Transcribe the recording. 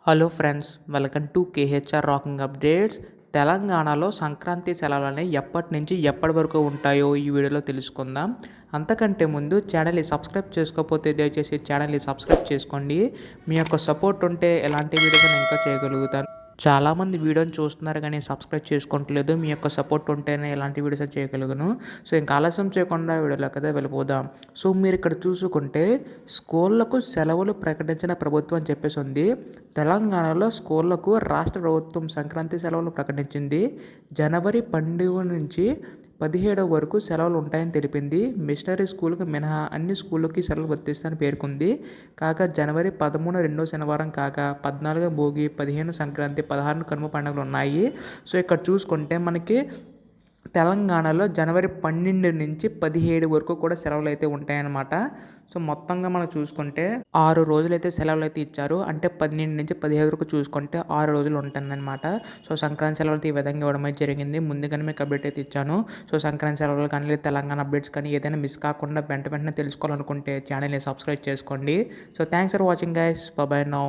Hello friends, welcome to KHR rocking updates. తెలంగాణలో సంక్రాంతి సెలవులని ఎప్పటి నుంచి ఎప్పటి వరకు ఉంటాయో ఈ వీడియోలో తెలుసుకుందాం. అంతకంటే ముందు ఛానల్ని సబ్స్క్రైబ్ చేసుకోకపోతే దయచేసి ఛానల్ని సబ్స్క్రైబ్ చేసుకోండి. మీ యొక్క సపోర్ట్ ఉంటే ఎలాంటి వీడియోస్ నేను ఇంకా చేయగలుగుతాను. చాలామంది వీడియోని చూస్తున్నారు కానీ సబ్స్క్రైబ్ చేసుకోవట్లేదు. మీ యొక్క సపోర్ట్ ఉంటేనే ఎలాంటి వీడియోస్ చేయగలుగును. సో ఇంకా ఆలస్యం చేయకుండా వీడియోలో కదా వెళ్ళిపోదాం. సో మీరు ఇక్కడ చూసుకుంటే స్కూళ్ళకు సెలవులు ప్రకటించిన ప్రభుత్వం అని చెప్పేసి ఉంది. తెలంగాణలో స్కూళ్ళకు రాష్ట్ర ప్రభుత్వం సంక్రాంతి సెలవులు ప్రకటించింది. జనవరి 12 నుంచి 17 వరకు సెలవులు ఉంటాయని తెలిపింది. మిషనరీ స్కూల్కి మినహా అన్ని స్కూళ్ళకి సెలవులు వర్తిస్తాయని పేర్కొంది. కాగా జనవరి 13 రెండో శనివారం కాగా 14 భోగి, 15 సంక్రాంతి, 16 కనుమ పండుగలు ఉన్నాయి. సో ఇక్కడ చూసుకుంటే మనకి తెలంగాణలో జనవరి 12 నుంచి 17 వరకు కూడా సెలవులు అయితే ఉంటాయన్నమాట. సో మొత్తంగా మనం చూసుకుంటే 6 రోజులైతే సెలవులు అయితే ఇచ్చారు. అంటే 12 నుంచి 17 వరకు చూసుకుంటే 6 రోజులు ఉంటుందన్నమాట. సో సంక్రాంతి సెలవులు ఈ విధంగా ఇవ్వడం అయితే జరిగింది. ముందుగానే మీకు అప్డేట్ అయితే ఇచ్చాను. సో సంక్రాంతి సెలవులు కానీ లేదా తెలంగాణ అప్డేట్స్ కానీ ఏదైనా మిస్ కాకుండా వెంటనే తెలుసుకోవాలనుకుంటే ఛానల్ని సబ్స్క్రైబ్ చేసుకోండి. So thanks for watching guys. By by now.